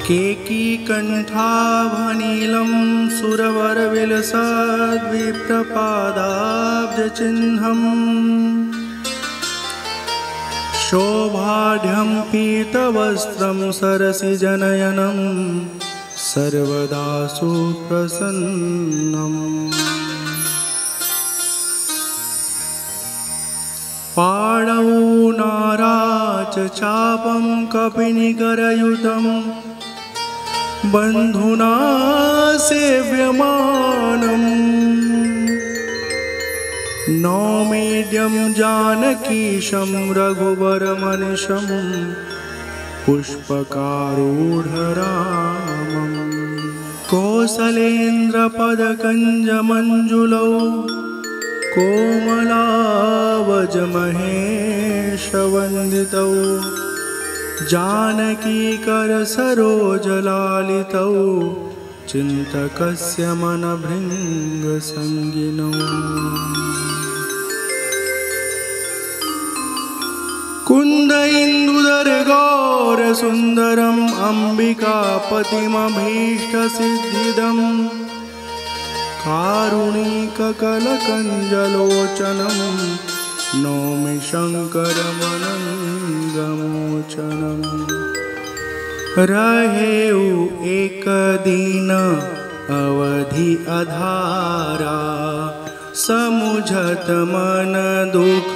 केकीकण्ठाभनीलं सुरवरविलसद्विप्रपादाब्जचिह्नम् शोभाढ्यं पीतवस्त्रं सरसिजनयनं सर्वदा सुप्रसन्नम् पाणौ नाराच चापं कपिनिकरयुतं बन्धुना सेव्यमानम् नौमीड्यं जानकीशं रघुवरमनिशं पुष्पकारूढरामम् कौसलेन्द्रपदकञ्जमञ्जुलौ कोमलावजमहेशवन्दितौ जानकीकरसरोजलालितौ चिन्तकस्य मनभृङ्गसङ्गिनौ कुन्द इन्दुदरगौरसुन्दरम् अम्बिकापतिमभीष्टसिद्धिदम् कारुणिककलकञ्जलोचनं नौमि शङ्करमनङ्गमोचनम् रहेउ एक दीन अवधि अधारा समुझत मन दुख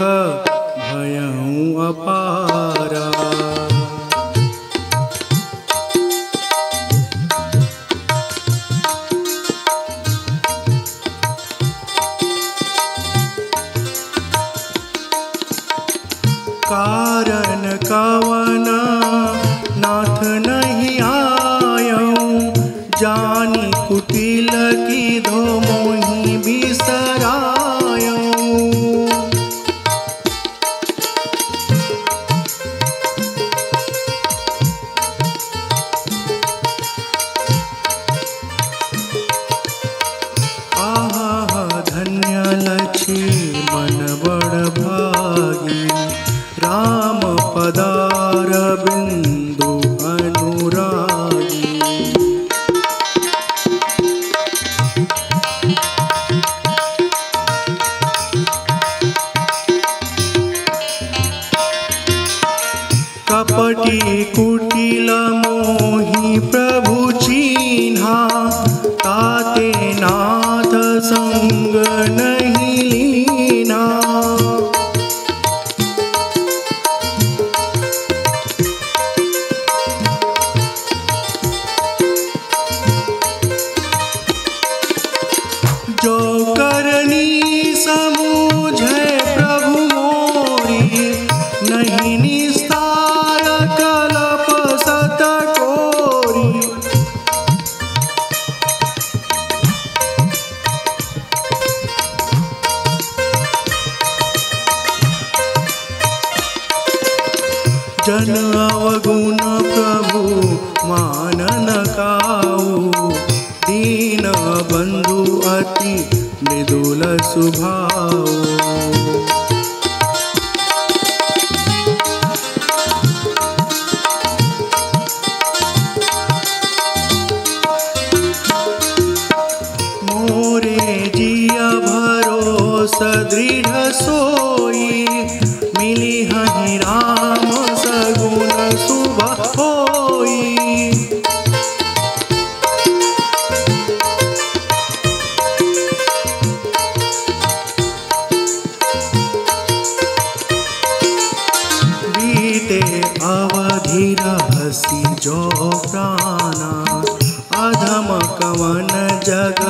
भयहु अपारा कारण कवन नाथ नहीं आयऊं जानी कुटिल की धो मोहि बिसरायऊं आहा धन्य लक्ष्मी मन बड़ भागी राम पदार बिंदु अनुरागी कपटी कुटिल मोहि प्रभु चीन्हा ताते नाथ संग नहीं लीना जो करनी समूझे प्रभु मोरी नहीं निस्तार कलप सत कोरी जन अवगुण प्रभु मानन काऊ दीन बंधु अति मृदुल सुभाव मोरे जिया भरोसा दृढ़ सोई मिली हहि राम सगुण शुभ होई अवधि रहसी जो प्राणा अधम कवन जग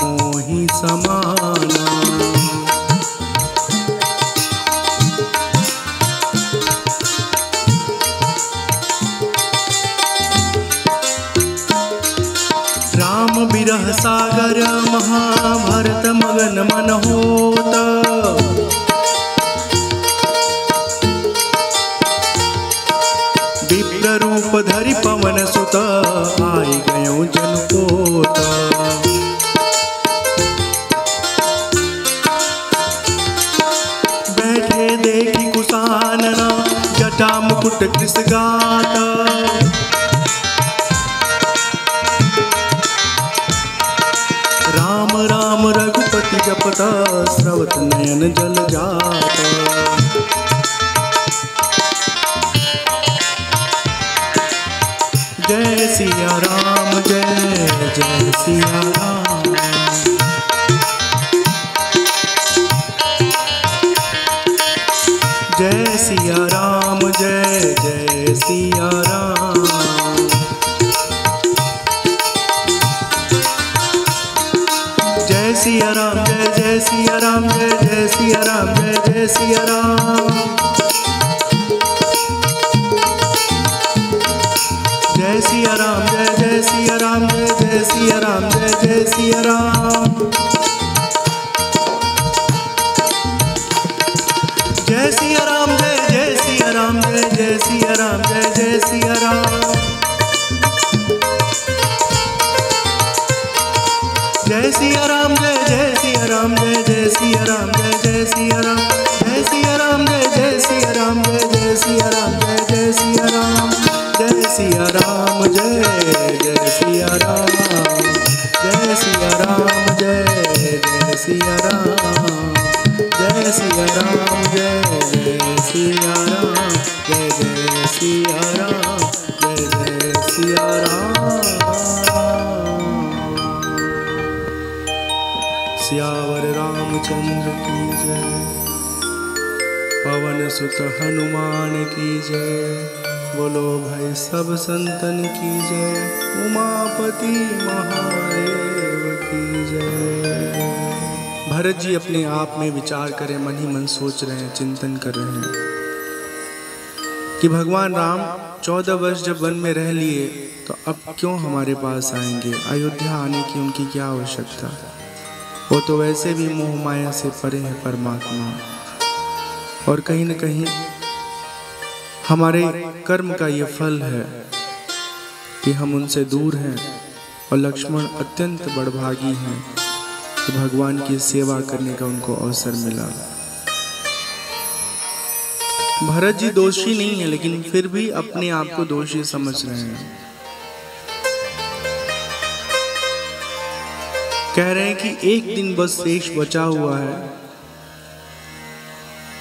मोहि समाना राम बिरह सागर महाभारत मगन मन होत विप्र रूप धरि पवन सुत आई गयो जनपोत बैठे देखी कुशानना जटा मुकुट कृष गात जय सिया राम जय जय सिया राम। जय सिया राम जय जय सिया राम। जय सिया राम जय जय सिया राम जय जय सिया राम जय जय सिया राम। जय सिया राम जय जय सिया राम जय जय सिया राम जय जय सिया राम। जय सिया राम जय जय सिया राम जय जय सिया राम जय जय सिया राम। जय सिया राम जय जय सिया राम जय जय सिया राम जय जय सिया राम। जय सिया राम जय जय सिया राम जय जय सिया राम जय जय सिया राम। जय सिया राम जय जय सिया राम। जय सिया राम जय जय सिया राम। जय सिया राम जय जय सिया राम। जय जय सिया राम जय जय सिया राम। सियावर रामचंद्र की जय। पवन सुत हनुमान की जय। बोलो भाई सब संतन की जय। उमापति महादेव की जय। भरत जी अपने आप में विचार करें, मन ही मन सोच रहे हैं, चिंतन कर रहे हैं कि भगवान राम 14 वर्ष जब वन में रह लिए तो अब क्यों हमारे पास आएंगे। अयोध्या आने की उनकी क्या आवश्यकता। वो तो वैसे भी मोह माया से परे है परमात्मा। और कहीं न कहीं हमारे कर्म का ये फल है कि हम उनसे दूर हैं। और लक्ष्मण अत्यंत बड़भागी हैं कि भगवान की सेवा करने का उनको अवसर मिला। भरत जी दोषी नहीं है, लेकिन फिर भी अपने आप को दोषी समझ रहे हैं। कह रहे हैं कि एक दिन बस शेष बचा हुआ है।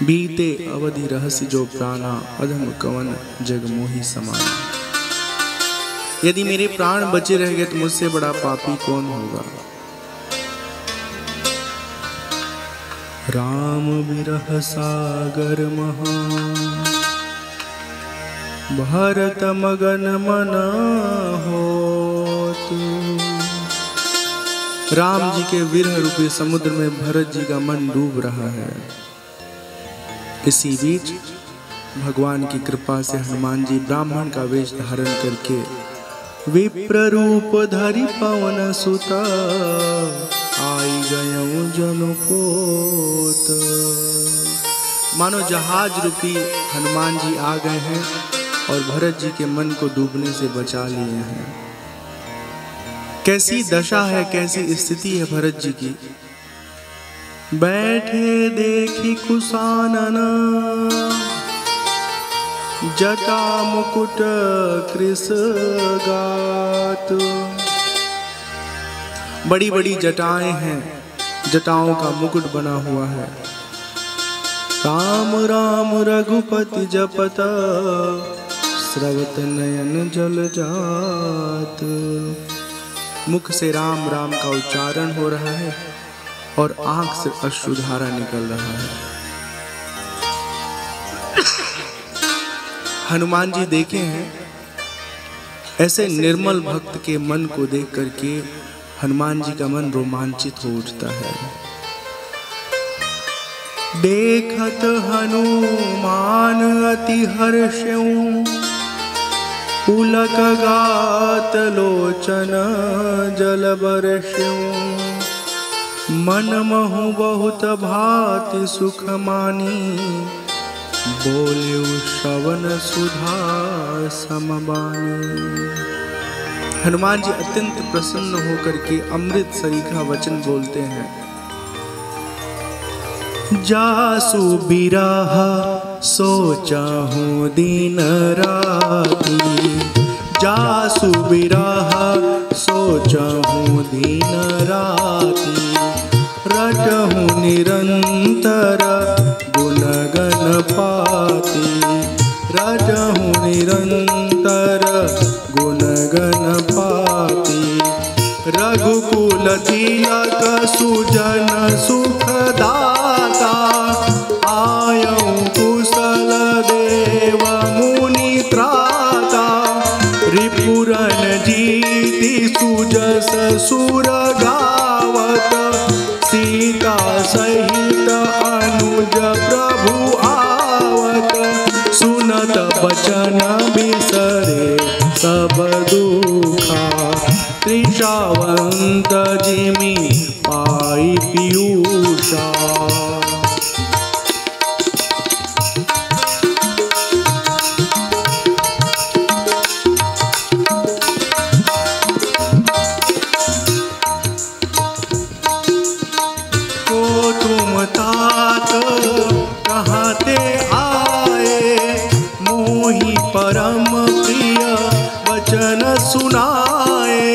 बीते अवधि रहस्य जो प्राणा अधम कवन जग मोहि समाना। यदि मेरे प्राण बचे रह गए तो मुझसे बड़ा पापी कौन होगा। राम विरह सागर महा भरत मगन मन होत। राम जी के विरह रूपी समुद्र में भरत जी का मन डूब रहा है। इसी बीच भगवान की कृपा से हनुमान जी ब्राह्मण का वेश धारण करके विप्र रूप धरि पवन सुत आई गयऊं जनपोत। मानो जहाज रूपी हनुमान जी आ गए हैं और भरत जी के मन को डूबने से बचा लिए हैं। कैसी दशा है, कैसी स्थिति है भरत जी की। बैठे देखी कुशानन जटा मुकुट कृष गात। बड़ी बड़ी जटाएं हैं, जटाओं का मुकुट बना हुआ है। राम राम रघुपति जपत स्रवत नयन जल जात। मुख से राम राम का उच्चारण हो रहा है और आंख से अश्रुधारा निकल रहा है। हनुमान जी देखे हैं, ऐसे निर्मल भक्त के मन को देख करके हनुमान जी का मन रोमांचित हो उठता है। देखत हनुमान अति हर्षऊं पुलक गात लोचन जल बरस्यूं। मन महु बहुत भांति सुख मानी बोले श्रवण सुधा समबानी। हनुमान जी अत्यंत प्रसन्न होकर के अमृत सरीखा वचन बोलते हैं। जासु बिरहा सोचाहूं दिन राती। जासु बिरहा सोचाहूं दिन राती। रटहूं निरंतर गुणगण पाती। रटहूं निरंतर गुण गण पाती। रघुकुल तिलक सुजन सुखदाता, आयऊ कुशल देव मुनि त्राता। रिपुरन जीति सुजस सुर गावत, सीता सहित अनुज प्रभु आवत। सुनत बचन बिसरे सब दुखा, त्रिषावंत जिमि पाई पीयूषा। को तुम तात कहाँ ते आए, मोहि परम प्रिय वचन सुनाए।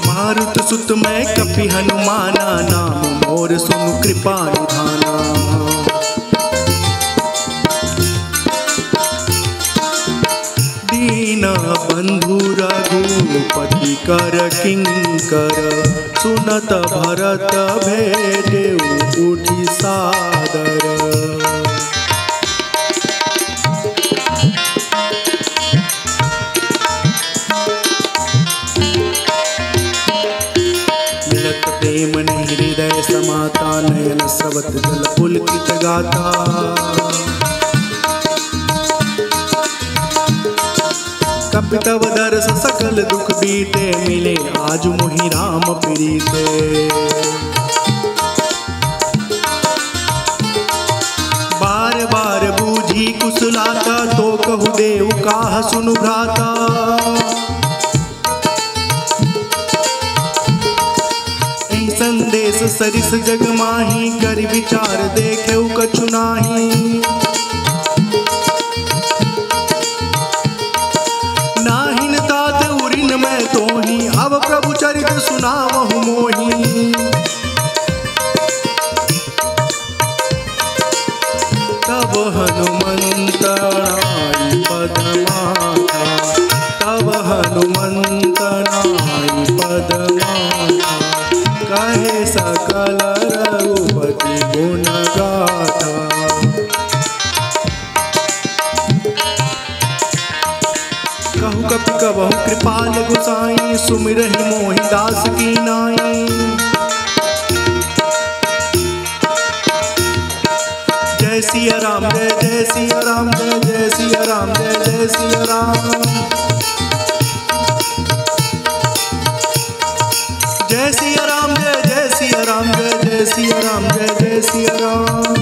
मारुत सुत मैं कपि हनुमाना, नाम मोर सुनु कृपा निधाना। दीन बंधु रघुपति कर किंकर, सुनत भरत भेदेउ उठी सादर। मिलत प्रेम नहीं हृदय समाता, नयन स्रवत जल पुलकित गाता। कपि तव दर्श सकल दुख बीते, मिले आज मोहि राम प्रीते। बार बार बूझी कुशलाता, तो कहु देउ काह सुनु भ्राता। संदेश सरिस जग माही, कर विचार देखेउ कछु नाही। नाहिन तात उरिन मैं तोही, अब प्रभु चरित सुनावहु मोही। तब हनुमंत नाई पद माथा, तब हनुमंत नाई पद माथा। कहे सकल रघुपति गुण गाथा, कहु कपि कबहु कृपाल गोसाई। सुमिरहि मोहि दास की नाई, जय सिया राम जय जय सिया राम, जय जय सिया राम जय जय सिया राम। जय सिया राम जय जय सिया राम, जय जय सिया राम जय जय सिया राम।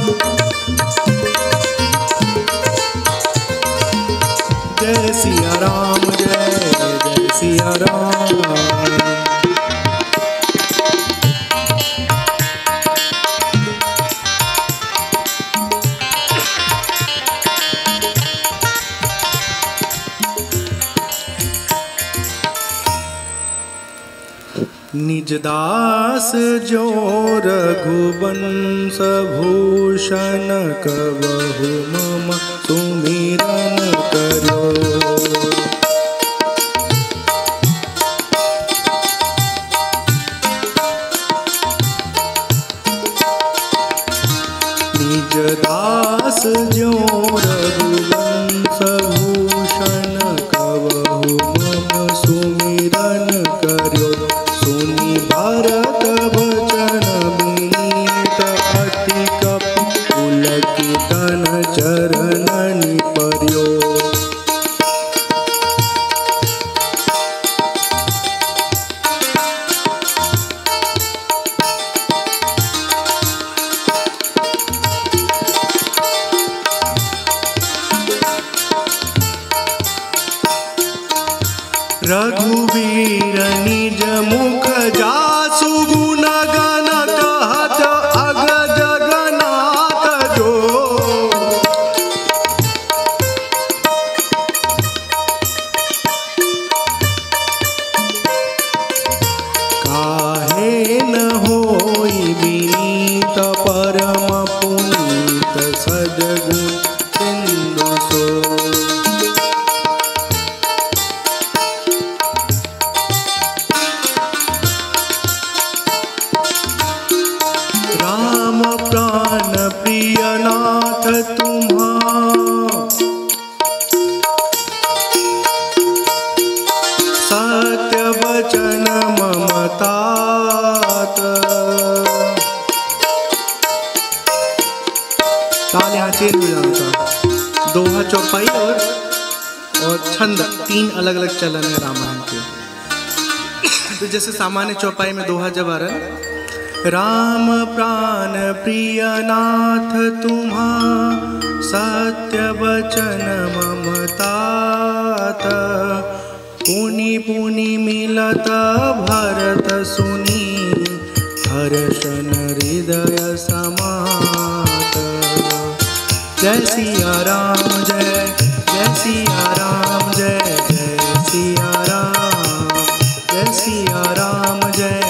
जय सिया राम जय जय सिया राम। निज दास जो रघुवंश भूषण, कबहु मम सुमिरन करो। निज दास जो रघुवंश भूषण, कबहु मम सुमिरन करो। सुनि भरत वचन विनीत, अति कपि पुलकितन चरणनि पर्यो। प्रिय नाथ तुम्हा सत्य वचन ममतात। ताल यहाँ चेंज हो जाना था, दोहा चौपाई और छंद तीन अलग अलग चलन है रामायण के। तो जैसे सामान्य चौपाई में दोहा जब आ रहा है, राम प्राण प्रिय नाथ तुम्हा सत्य वचन ममतात। पुनि पुनि मिलत भरत सुनी हर्षन हृदय समात। जय सिया राम जय सिया राम जय सिया राम, जय सिया राम जय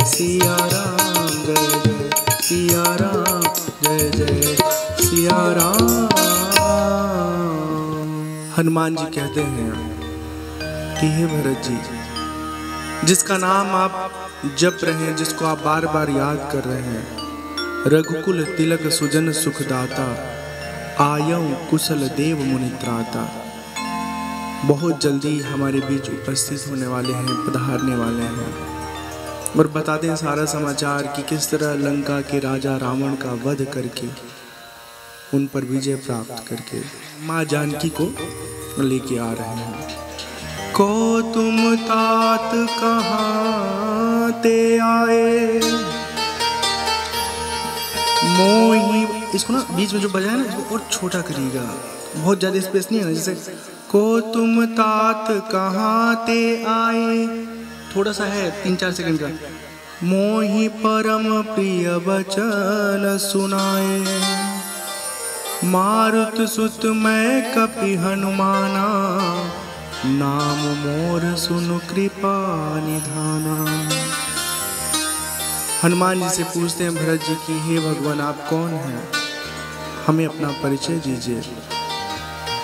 सिया राम, जय सिया राम जय सिया राम। हनुमान जी कहते हैं कि हे भरत जी, जिसका नाम आप जप रहे हैं, जिसको आप बार बार याद कर रहे हैं, रघुकुल तिलक सुजन सुखदाता, आयऊ कुशल देव मुनित्राता, बहुत जल्दी हमारे बीच उपस्थित होने वाले हैं, पधारने वाले हैं। और बता दें सारा समाचार कि किस तरह लंका के राजा रावण का वध करके उन पर विजय प्राप्त करके माँ जानकी को लेके आ रहे हैं। को तुम तात कहाँ ते आए, मोही, इसको ना बीच में जो बजाया ना इसको और छोटा करिएगा, बहुत ज्यादा स्पेस नहीं है ना। जैसे को तुम तात कहाँ ते आए, थोड़ा सा है 3-4 सेकंड का। मोही परम प्रिय वचन सुनाए, मारुत सुत मैं कपि हनुमाना, नाम मोर सुनु कृपा निधाना। हनुमान जी से पूछते हैं भरत जी की, हे भगवान आप कौन हैं, हमें अपना परिचय दीजिए।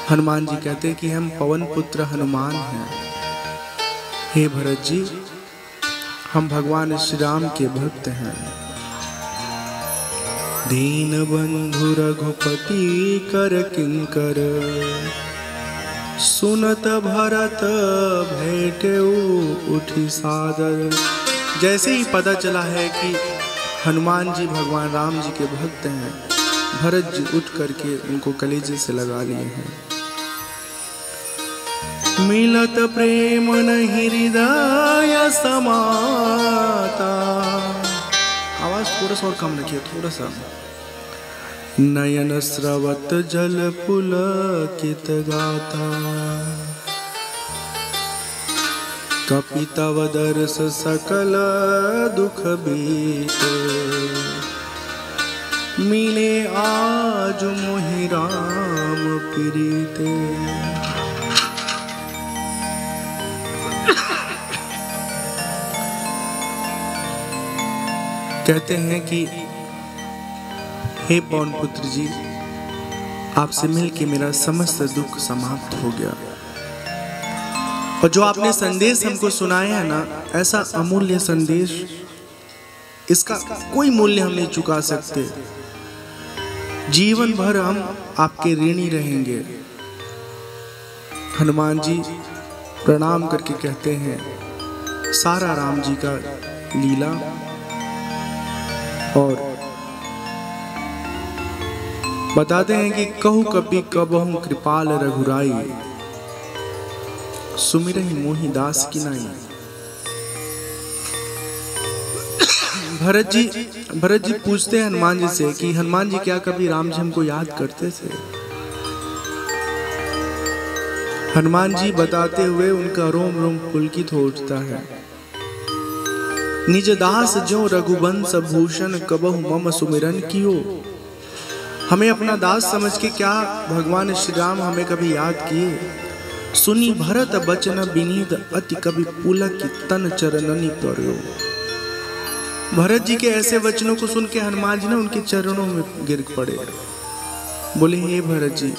हनुमान जी कहते हैं कि हम पवन पुत्र हनुमान हैं। हे भरत जी, हम भगवान श्री राम के भक्त हैं। दीन बंधु रघुपति कर किंकर, सुनत भरत भेटे उठी सादर। जैसे ही पता चला है कि हनुमान जी भगवान राम जी के भक्त हैं, भरत जी उठ करके उनको कलेजे से लगा लिए हैं। मिलत प्रेम नहीं हृदय समाता, आवाज थोड़ा सा और कम रखिए, थोड़ा सा। नयन स्रवत जल पुलकित गाता, कपि तव दर्श सकल दुख बीते। मिले आज मोहि राम प्रीते। कहते हैं कि हे पवन पुत्र जी, आपसे मिलके मेरा समस्त दुख समाप्त हो गया। और जो आपने संदेश हमको सुनाया है ना, ऐसा अमूल्य संदेश, इसका कोई मूल्य हम नहीं चुका सकते। जीवन भर हम आपके ऋणी रहेंगे। हनुमान जी प्रणाम करके कहते हैं सारा राम जी का लीला और बताते हैं कि कहु कपि कबहु कृपाल रघुराई, सुमिरहि मोहि दास की नाई। भरत जी पूछते हैं हनुमान जी से कि हनुमान जी क्या कभी राम जी हमको याद करते थे। हनुमान जी बताते हुए उनका रोम रोम पुलकित हो उठता है। निज दास जो रघुवंश भूषण कबहु मम सुमिरन कियो। हमें अपना दास समझ के क्या भगवान श्री राम हमें कभी याद किए। सुनी भरत बचन विनीत अति कवि पुलक तन चरणनि पर्यो। भरत जी के ऐसे वचनों को सुन के हनुमान जी ने उनके चरणों में गिर पड़े। बोले हे भरत जी,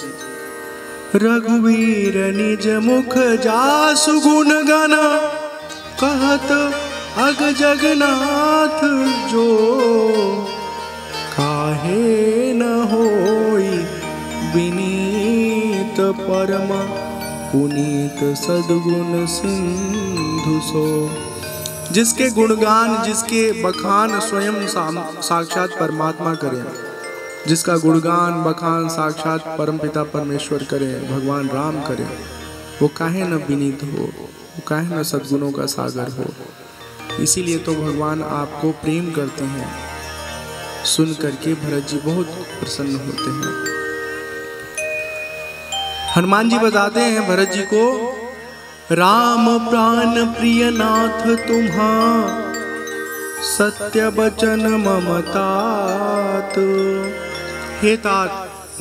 रघुवीर निज मुख जासु गुण गण, कहत अग जगन्नाथ जो काहे न विनीत परम पुनीत सद्गुण सिंधु सो। जिसके गुणगान, जिसके बखान स्वयं साक्षात परमात्मा करें, जिसका गुणगान बखान साक्षात परमपिता परमेश्वर करे, भगवान राम करे, वो काहे न विनीत हो, वो काहे न सद्गुणों का सागर हो। इसीलिए तो भगवान आपको प्रेम करते हैं। सुन करके भरत जी बहुत प्रसन्न होते हैं। हनुमान जी बताते हैं भरत जी को, राम प्राण प्रिय नाथ तुम्हा सत्य बचन ममतात। हे तात,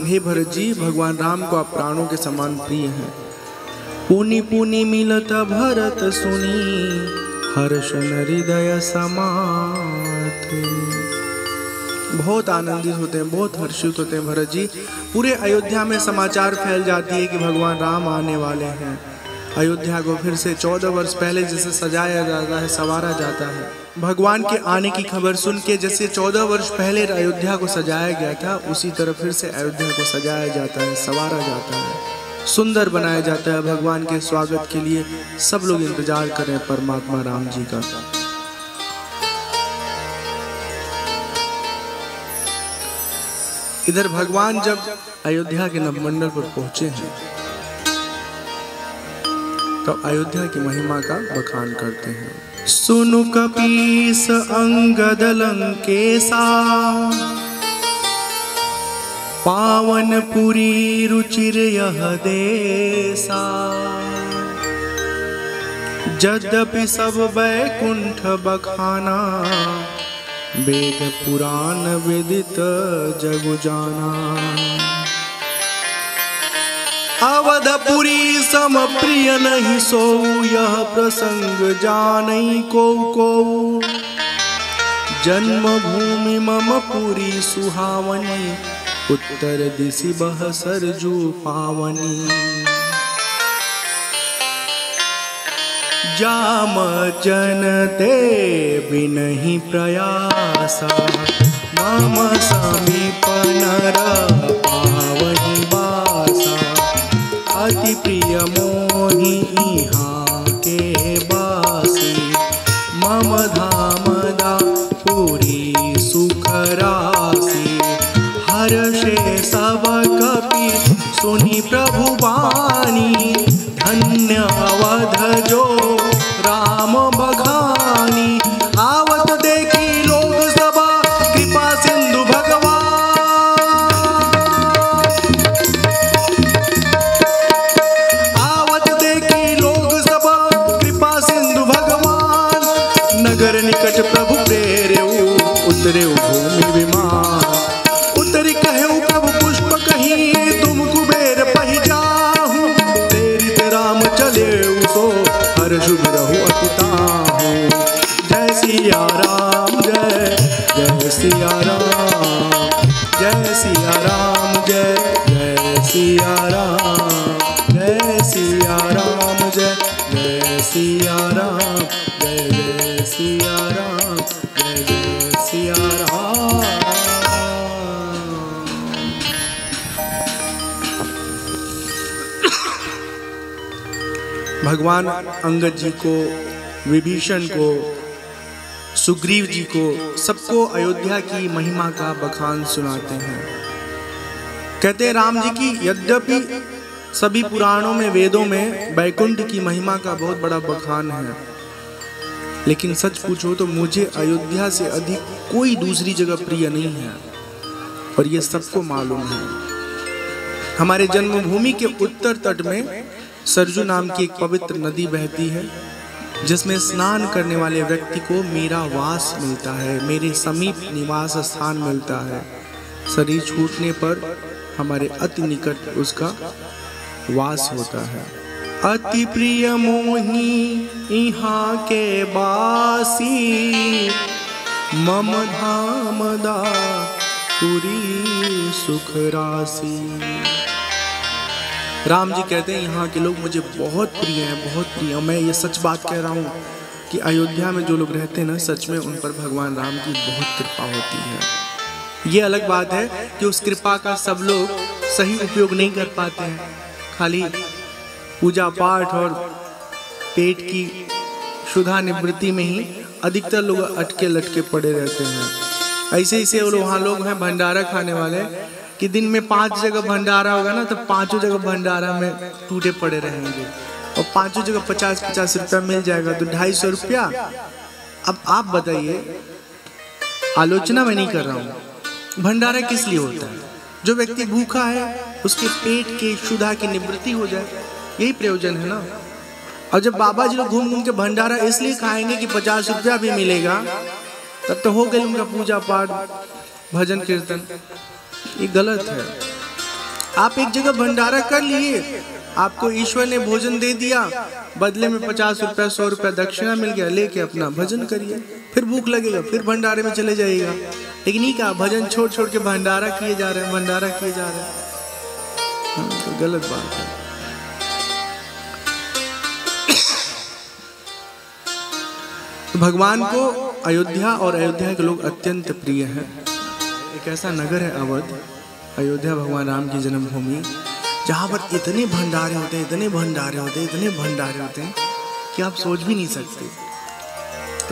हे भरत जी, भगवान राम को आप प्राणों के समान प्रिय हैं। पुनि पुनि मिलत भरत सुनी हर्षन हृदय समात। बहुत आनंदित होते हैं, बहुत हर्षित होते हैं भरत जी। पूरे अयोध्या में समाचार फैल जाती है कि भगवान राम आने वाले हैं। अयोध्या को फिर से 14 वर्ष पहले जैसे सजाया जाता है, संवारा जाता है। भगवान के आने की खबर सुन के जैसे 14 वर्ष पहले अयोध्या को सजाया गया था, उसी तरह फिर से अयोध्या को सजाया जाता है, संवारा जाता है, सुंदर बनाया जाता है। भगवान के स्वागत के लिए सब लोग इंतजार करें परमात्मा राम जी का। इधर भगवान जब अयोध्या के नवमंडल पर पहुंचे हैं तो अयोध्या की महिमा का बखान करते हैं। सुनु कपीस अंगद लंकेसा पावन पुरी रुचिर यह देसा। यद्यपि सब वैकुंठ बखाना वेद पुराण विदित जगु जाना। अवधपुरी सम प्रिय नहीं सो यह प्रसंग जानई को। जन्मभूमि मम पुरी सुहावनी उत्तर दिशि बह सरजू पावनी। जाम जन ते बिनहि प्रयासा मम समीप नर पावहि वासा। अति प्रिय मोहि इहाँ के बासी मम धाम दा पुरी सुख राशि। हर्षे सब कपि सुनि प्रभु बानी धन्य अवध जो राम बखानी। आवत देखी लोग सभा कृपा सिंधु भगवान। आवत देखी लोग सभा कृपा सिंधु भगवान। नगर निकट प्रभु प्रेरेऊ उतरे भूमि विमान। उतरी कहऊ प्रभु पुष्प कहीं तुम कुबेर पहि जाहू। प्रेरित राम चले सो हर शुभ रहु अतिताहू। जय सिया राम जय जय सिया राम जय सिया राम जय जय सिया राम जय सिया राम जय जय सिया राम जय जय सिया राम जय जय सिया राम। भगवान अंगद जी को, विभीषण को, सुग्रीव जी को, सबको अयोध्या की महिमा का बखान सुनाते हैं। कहते हैं राम जी की यद्यपि सभी पुराणों में, वेदों में वैकुंठ की महिमा का बहुत बड़ा बखान है, लेकिन सच पूछो तो मुझे अयोध्या से अधिक कोई दूसरी जगह प्रिय नहीं है, और ये सबको मालूम है। हमारे जन्मभूमि के उत्तर तट में सरजू नाम की एक पवित्र नदी बहती है, जिसमें स्नान करने वाले व्यक्ति को मेरा वास मिलता है, मेरे समीप निवास स्थान मिलता है। शरीर छूटने पर हमारे अति निकट उसका वास होता है। अति प्रिय मोही यहाँ के बासी मम धाम दा पुरी सुख राशि। राम जी कहते हैं यहाँ के लोग मुझे बहुत प्रिय हैं, बहुत प्रिय। मैं ये सच बात कह रहा हूँ कि अयोध्या में जो लोग रहते हैं ना, सच में उन पर भगवान राम की बहुत कृपा होती है। ये अलग बात है कि उस कृपा का सब लोग सही उपयोग नहीं कर पाते हैं, खाली पूजा पाठ और पेट की क्षुधा निवृत्ति में ही अधिकतर लोग अटके लटके पड़े रहते हैं। ऐसे ही से वहाँ लोग हैं भंडारा खाने वाले कि दिन में 5 जगह भंडारा होगा ना, तो 5 जगह भंडारा में टूटे पड़े रहेंगे और 5 जगह 50-50 रुपया मिल जाएगा तो 250 रुपया। अब आप बताइए, आलोचना मैं नहीं कर रहा हूँ, भंडारा किस लिए होता है? जो व्यक्ति भूखा है उसके पेट की क्षुधा की निवृत्ति हो जाए, यही प्रयोजन है ना। और जब बाबा जी लोग घूम घूम के भंडारा इसलिए खाएंगे कि 50 रुपया भी मिलेगा, तब तो हो गई उनका पूजा पाठ भजन कीर्तन। ये गलत है। आप एक जगह भंडारा कर लिए, आपको ईश्वर ने भोजन दे दिया, बदले में 50 रुपया 100 रुपया दक्षिणा मिल गया, लेके अपना भजन करिए, फिर भूख लगेगा फिर भंडारे में चले जाइएगा। लेकिन नहीं कहा, भजन छोड़ छोड़ के भंडारा किए जा रहे हैं, भंडारा किए जा रहे हैं, तो गलत बात है। तो भगवान को अयोध्या और अयोध्या के लोग अत्यंत प्रिय हैं। एक ऐसा नगर है अवध, अयोध्या भगवान राम की जन्मभूमि, जहाँ पर इतने भंडारे होते हैं, इतने भंडारे होते हैं, इतने भंडारे होते हैं कि आप सोच भी नहीं सकते।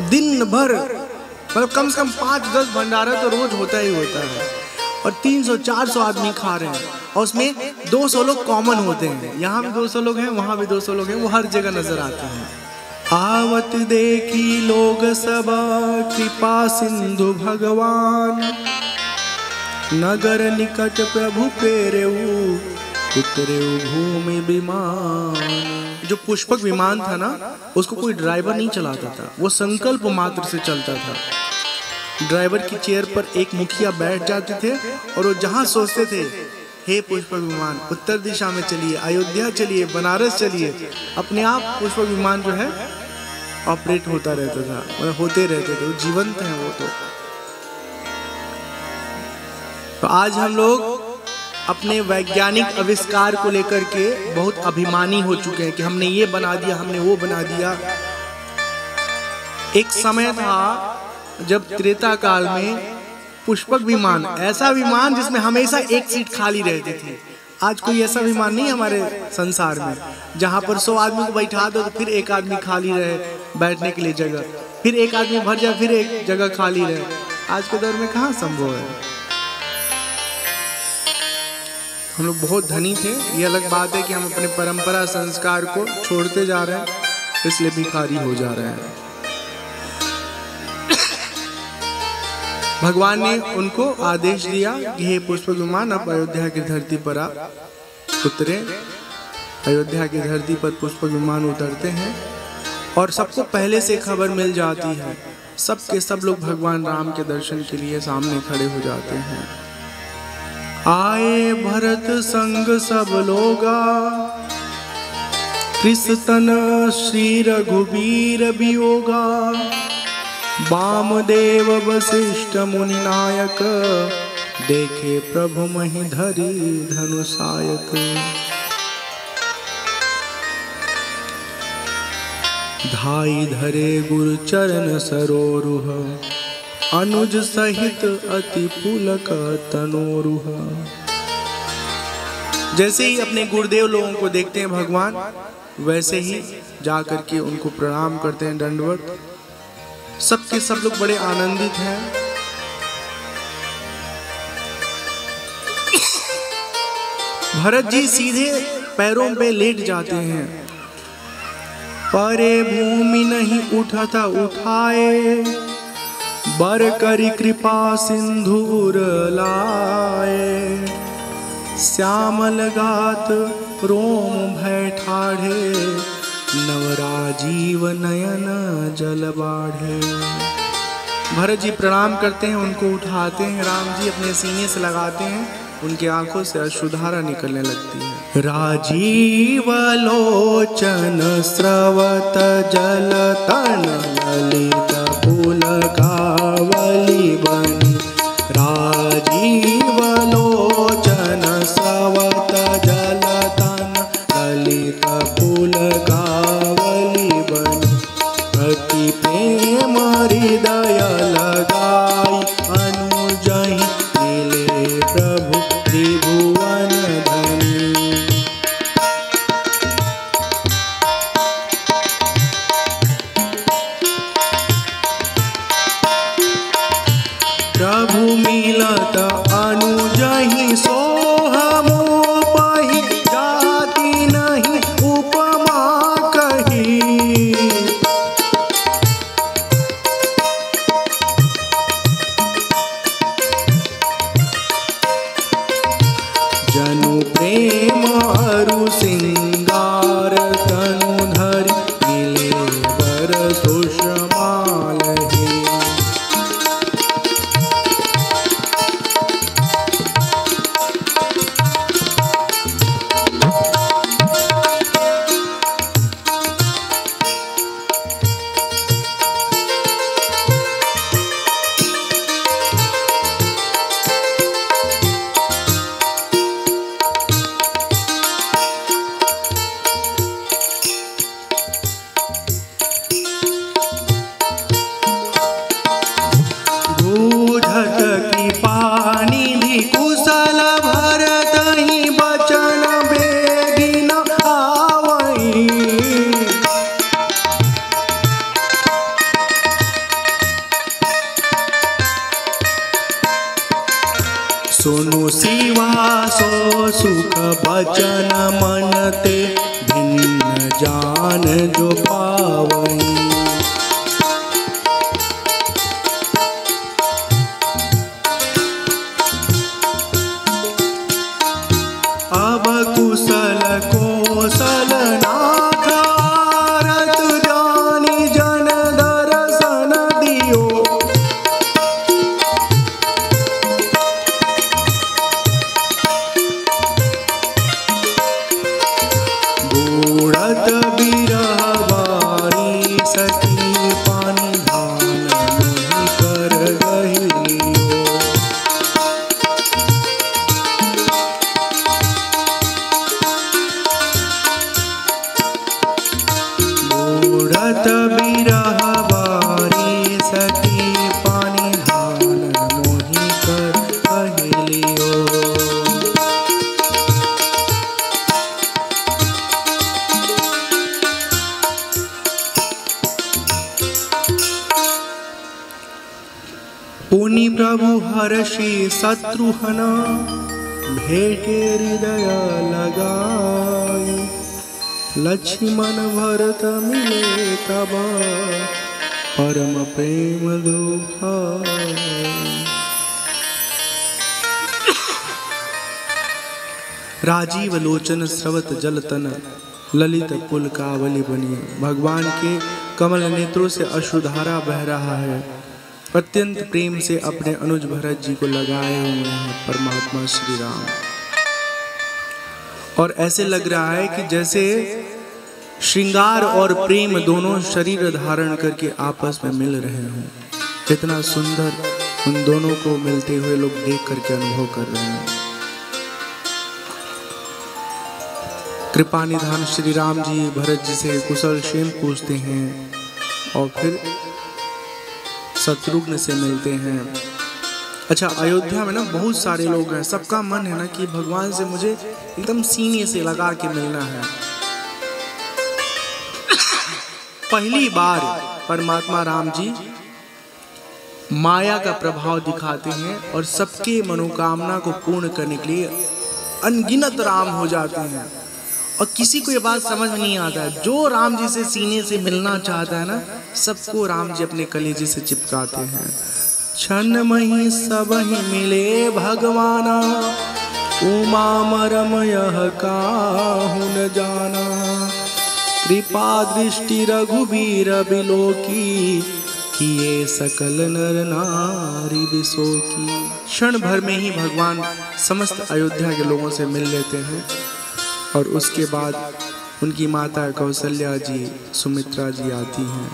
दिन भर मतलब कम से कम 5-10 भंडारा तो रोज होता ही होता है, और 300-400 आदमी खा रहे हैं, और उसमें 200 लोग कॉमन होते हैं। यहाँ भी 200 लोग हैं, वहाँ भी 200 लोग हैं, वो हर जगह नजर आते हैं। आवत देखी लोग सब कृपा सिंधु भगवान, नगर निकट प्रभु पेरेऊ उतरेऊ भूमि विमान। जो पुष्पक विमान था ना, उसको कोई ड्राइवर नहीं चलाता था, वो संकल्प मात्र से चलता था। ड्राइवर की चेयर पर एक मुखिया बैठ जाते थे और वो जहाँ सोचते थे, हे पुष्पक विमान उत्तर दिशा में चलिए, अयोध्या चलिए, बनारस चलिए, अपने आप पुष्पक विमान जो है ऑपरेट होता रहता था, मतलब होते रहते थे, वो जीवंत हैं वो तो आज हम लोग अपने वैज्ञानिक आविष्कार को लेकर के बहुत अभिमानी हो चुके हैं कि हमने ये बना दिया, हमने वो बना दिया। एक समय था जब त्रेता काल में पुष्पक विमान, ऐसा विमान जिसमें हमेशा एक सीट खाली रहती थी। आज कोई ऐसा विमान नहीं हमारे संसार में जहां पर 100 आदमी को बैठा दो तो फिर एक आदमी खाली रहे बैठने के लिए जगह, फिर एक आदमी भर जाए फिर एक जगह खाली रहे। आज के दौर में कहाँ संभव है। हम लोग बहुत धनी थे, ये अलग बात है कि हम अपने परंपरा संस्कार को छोड़ते जा रहे हैं, इसलिए भिखारी हो जा रहे हैं। भगवान ने उनको आदेश दिया कि हे पुष्पक विमान अब अयोध्या की धरती पर आप उतरे। अयोध्या की धरती पर पुष्पक विमान उतरते हैं और सबको पहले से खबर मिल जाती है, सबके सब लोग भगवान राम के दर्शन के लिए सामने खड़े हो जाते हैं। आए भरत संग सब लोगा, कृष्ण श्री रघुबीर वियोगा, वामदेव वशिष्ठ मुनि नायक, देखे प्रभु महि धरि धनुषायक। धाई धरे गुरु चरण सरोरुह, अनुज सहित अति पुलक तनोरुह। जैसे ही अपने गुरुदेव लोगों को देखते हैं भगवान, वैसे ही जाकर के उनको प्रणाम करते हैं, दंडवत। सबके सब लोग बड़े आनंदित हैं। भरत जी सीधे पैरों पे लेट जाते हैं। परे भूमि नहीं उठता उठाए, बर करी कृपा सिंधुर लाए। श्यामल गात रोम भय ठाढ़े, नवराजीव नयन जल बाढ़े। भरत जी प्रणाम करते हैं, उनको उठाते हैं, राम जी अपने सीने से लगाते हैं, उनकी आंखों से अश्रुधारा निकलने लगती है। राजीव लोचन स्रवत जल तन, ललित पुलकावली बनी। राजीव लोचन स्रवत जल तन, ललित पुलकावली बनी। अति प्रेम हृदय लगाई, अनुजहि मिलत अनुजहि सोहमो पहि जाति नहीं उपमा कही। जनु प्रेम अरु सिंगार तनु धरि मिले बर सुषमालहि। सुनु शिवा सो सुख बचन मनते भिन्न जान जो पावई। अब कुशल कौशल नाथ आरत जानी जन दर्शन दियो। बूढ़त बिरह बारी सखी पानी धान नहीं कर गहिलियो। बूढ़त बिरह बारी सखी पानी धान नहीं कर गहिलियो। पुनि प्रभु हर्षि शत्रुघ्न भेटे हृदय लगाई। लक्ष्मण भरत मिले तब परम प्रेम दो भाई। राजीव लोचन स्रवत जलतन ललित पुल कावली बनी। भगवान के कमल नेत्रों से अश्रुधारा बह रहा है। अत्यंत प्रेम से अपने अनुज भरत जी को लगाए हुए हैं परमात्मा श्री राम। और ऐसे लग रहा है कि जैसे श्रृंगार और प्रेम दोनों शरीर धारण करके आपस में मिल रहे हों। कितना सुंदर उन दोनों को मिलते हुए लोग देख करके अनुभव कर रहे हैं। कृपा निधान श्री राम जी भरत जी से कुशल क्षेम पूछते हैं और फिर शत्रुघ्न से मिलते हैं। अच्छा, अयोध्या में ना बहुत सारे लोग हैं। सबका मन है ना कि भगवान से मुझे एकदम सीने से लगा के मिलना है। पहली बार परमात्मा राम जी माया का प्रभाव दिखाते हैं और सबके मनोकामना को पूर्ण करने के लिए अनगिनत राम हो जाते हैं। और किसी को ये बात समझ में नहीं आता है, जो राम जी से सीने से मिलना चाहता है ना, सबको राम जी अपने कलेजे से चिपकाते हैं। क्षण मही सब ही मिले भगवाना, उमा मरम यह काहु न जाना। कृपा दृष्टि रघुबीर बिलोकी, किए सकल नर नारी बिसोकी। क्षण भर में ही भगवान समस्त अयोध्या के लोगों से मिल लेते हैं और उसके बाद उनकी माता कौशल्या जी, सुमित्रा जी आती हैं।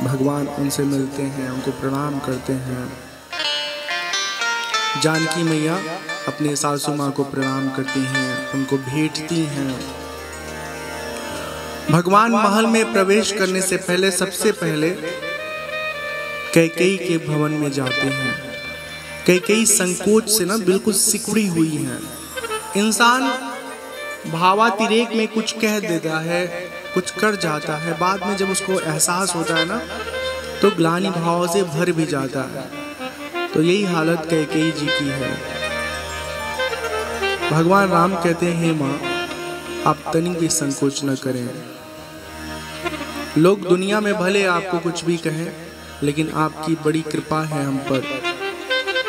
भगवान उनसे मिलते हैं, उनको प्रणाम करते हैं। जानकी मैया अपने सासू माँ को प्रणाम करती हैं, उनको भेंटती हैं। भगवान महल में प्रवेश करने से पहले सबसे पहले कैकेयी के भवन में जाते हैं। कैकेयी संकोच से ना बिल्कुल सिकुड़ी हुई हैं। इंसान भावातिरेक में कुछ कह देता है, कुछ कर जाता है, बाद में जब उसको एहसास होता है ना, तो ग्लानि भाव से भर भी जाता है। तो यही हालत कैकेयी जी की है। भगवान राम कहते हैं, माँ आप तनिक भी संकोच न करें। लोग दुनिया में भले आपको कुछ भी कहें, लेकिन आपकी बड़ी कृपा है हम पर।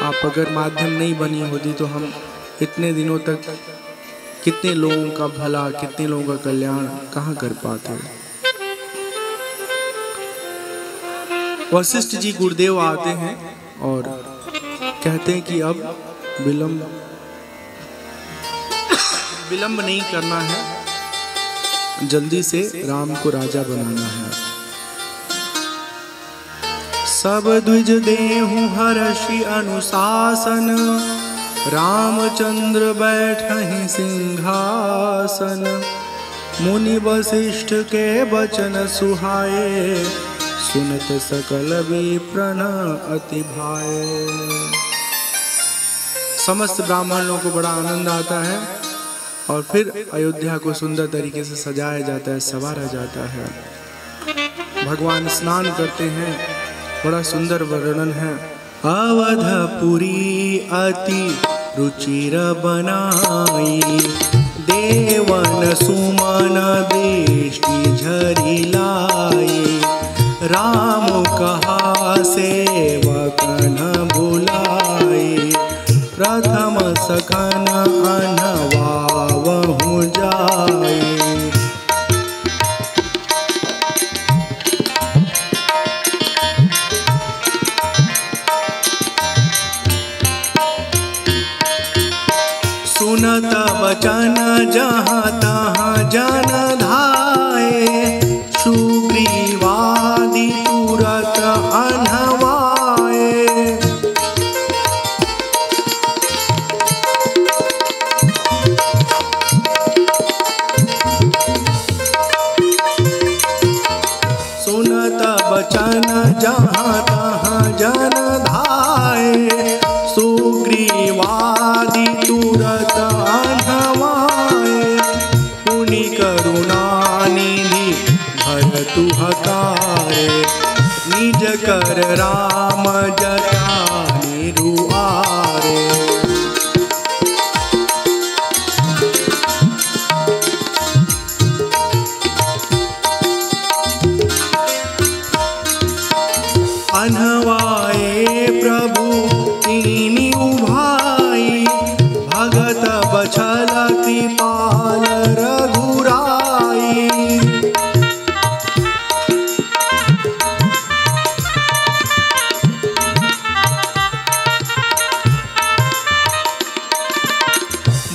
आप अगर माध्यम नहीं बनी होती तो हम इतने दिनों तक कितने लोगों का भला, कितने लोगों का कल्याण कहाँ कर पाते। वशिष्ठ जी गुरुदेव आते हैं और कहते हैं कि अब विलंब नहीं करना है, जल्दी से राम को राजा बनाना है। सब द्विज देहु हर्षि अनुशासन, रामचंद्र बैठहि सिंहासन। मुनि वशिष्ठ के वचन सुहाए, सुनत सकल विप्रन अति भाए। समस्त ब्राह्मणों को बड़ा आनंद आता है और फिर अयोध्या को सुंदर तरीके से सजाया जाता है, संवारा जाता है। भगवान स्नान करते हैं, बड़ा सुंदर वर्णन है। अवधपुरी अति रुचिर बनाई, देवन सुमन दृष्टि झरी लाई। राम कहा सेवक न बुलाई, प्रथम सखन अनवावहु जाई। सुनत वचन जहाँ तहाँ जन धाये, सुग्रीवादि तुरत अनवाए। सुनत वचन जहाँ तहाँ जन धाये, सुग्रीवादि तुरत अनवाए। पुनि करुणा निधि भरतु हकारे, निज कर राम जटा निरुआरे। अनवाए प्रभु कीनी उभाई, भगत बछल कृपाल रघुराई।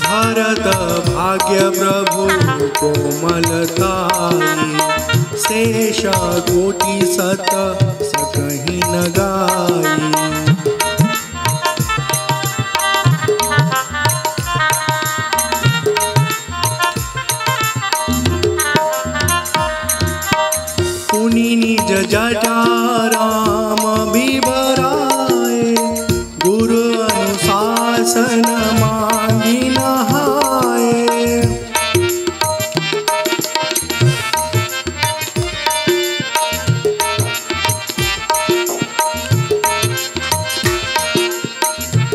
भरत भाग्य प्रभु कोमलताई, शेष कोटि सत सकहि न गाई। पुनि निज जटा राम बिबराए, गुरु अनुशासन मांगी नहाए।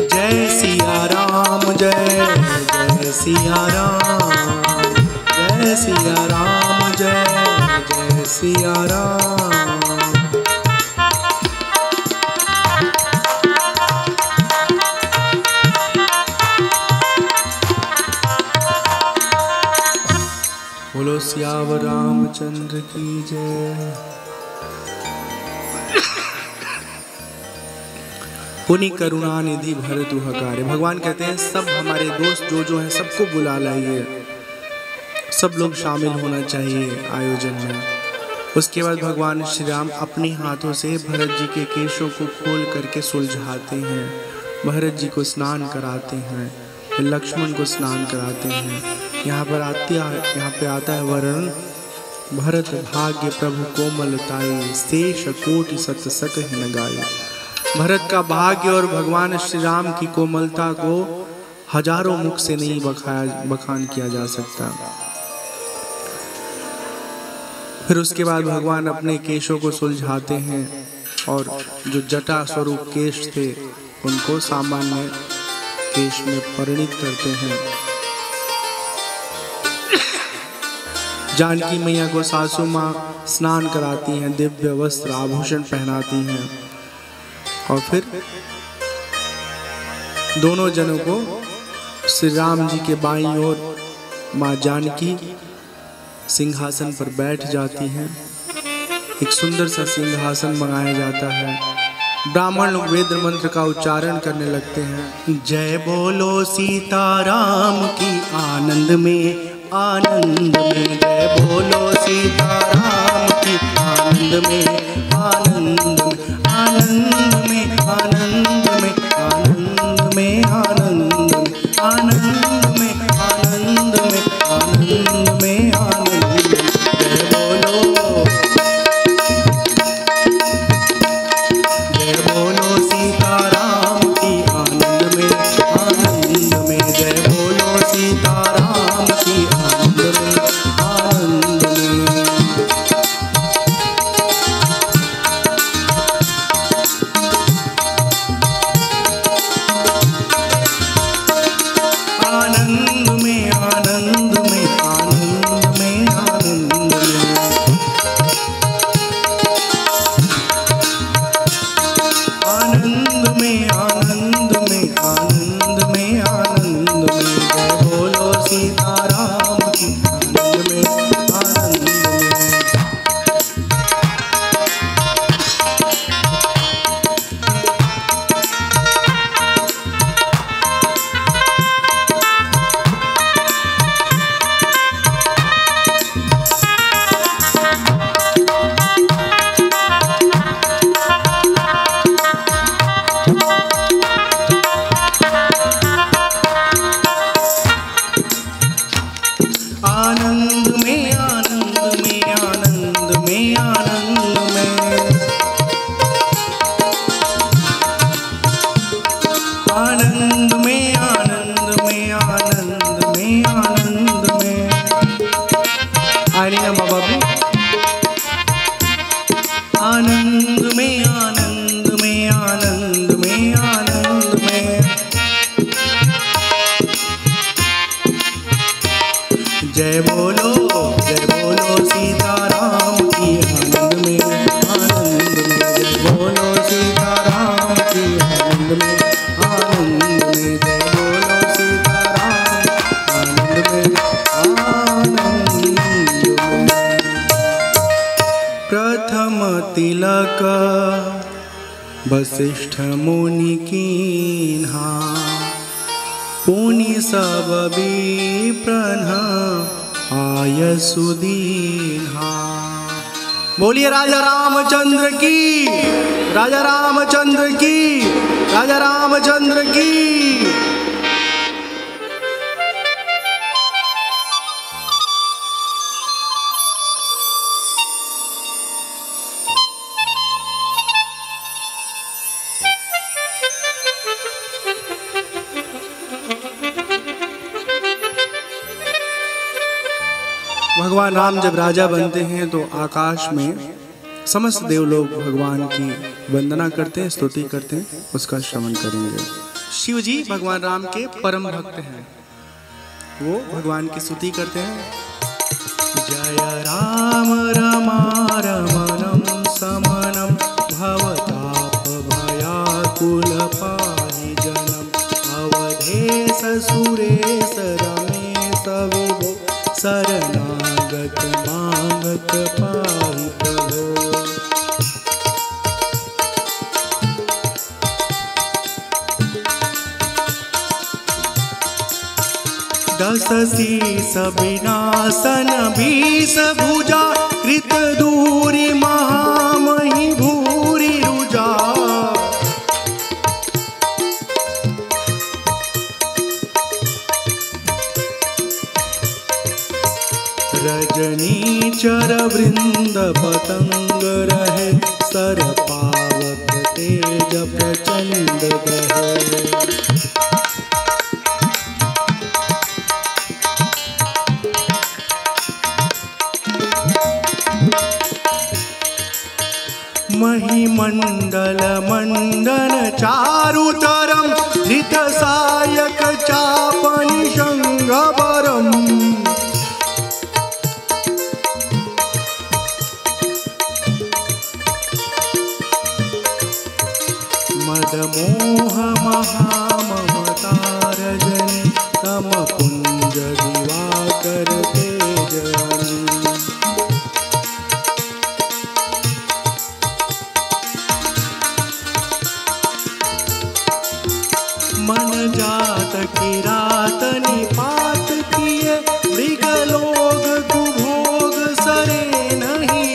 जय सिया राम, जय जय सिया राम, जय सिया राम, जय जय सिया राम। बोलो सियावर रामचंद्र की जय। पुनि करुणा निधि भरतु हकारे। भगवान कहते हैं सब हमारे दोस्त जो हैं सबको बुला लाइए, सब लोग शामिल होना चाहिए आयोजन में। उसके बाद भगवान श्री राम अपने हाथों से भरत जी के केशों को खोल करके सुलझाते हैं, भरत जी को स्नान कराते हैं, फिर लक्ष्मण को स्नान कराते हैं। यहाँ पे आता है वर्णन, भरत भाग्य प्रभु कोमलताई, शेष कोटि सत सकहि न गाई। भरत का भाग्य और भगवान श्री राम की कोमलता को हजारों मुख से नहीं बखान किया जा सकता। फिर उसके बाद भगवान अपने केशों को सुलझाते हैं और जो जटा स्वरूप केश थे उनको सामान्य केश में परिणित करते हैं। जानकी मैया को सासू माँ स्नान कराती हैं, दिव्य वस्त्र आभूषण पहनाती हैं और फिर दोनों जनों को श्री राम जी के बाईं ओर माँ जानकी सिंहासन पर बैठ जाती हैं। एक सुंदर सा सिंहासन मंगाया जाता है। ब्राह्मण लोग वेद मंत्र का उच्चारण करने लगते हैं। जय बोलो सीताराम की आनंद में आनंद में, जय बोलो सीताराम की आनंद में आनंद में, आनंद में आनंद में, आनंद में आनंद में, आनंद में आनंद में, आनंद में आनंद में, जय बोलो सीताराम की आनंद में आनंद में, जय बोलो सीताराम की आनंद में आनंद में। आनंद में आनंद में, आनंद में आनंद में, आनंद में आनंद में, आनंद में आनंद में, जय बोलो सीताराम की आनंद में आनंद में। आनंद में आनंद में, आनंद में आनंद में, आनंद में आनंद में, आनंद में आनंद में। आनी ना माँ बाबू। आनंद में आनंद में, आनंद में आनंद में, जय बोलो सीताराम की आनंद में आनंद में, जय बोलो सीताराम की आनंद में आनंद में, जय बोलो सीताराम आनंद में आनंद में। प्रथम तिलक वशिष्ठ मुनि कीन्हा, पुनि सब विप्रन आय सुदीन्हा। बोलिए राजा रामचंद्र की, राजा रामचंद्र की, राजा रामचंद्र की। भगवान राम जब राजा बनते हैं तो आकाश में समस्त देवलोग भगवान की वंदना करते हैं, स्तुति करते हैं। उसका श्रवण करेंगे। शिव जी भगवान राम के परम भक्त हैं, वो भगवान की स्तुति करते हैं। जय राम रमारमणं समनं भवताप भयाकुल पाहि जनम, अवधेश सुरेश रमेश विभो शरणागत मागत पाहि प्रभो। दस शीस विनाशन भीष भुजा, कृत दूरी महामहि भूरि रुजा। रजनी चर वृंद पतंग रहे, सर पावक तेज प्रचंड बहे। मही मणिमण्डल मण्डन चारुतरं धृतसायक चापनिषङ्गवरम् मदमोह महाममतारजनी तमपुञ्ज दिवाकर तेजनी मन जात किरात निपात किए मृगलोक कुभोग सरे नहीं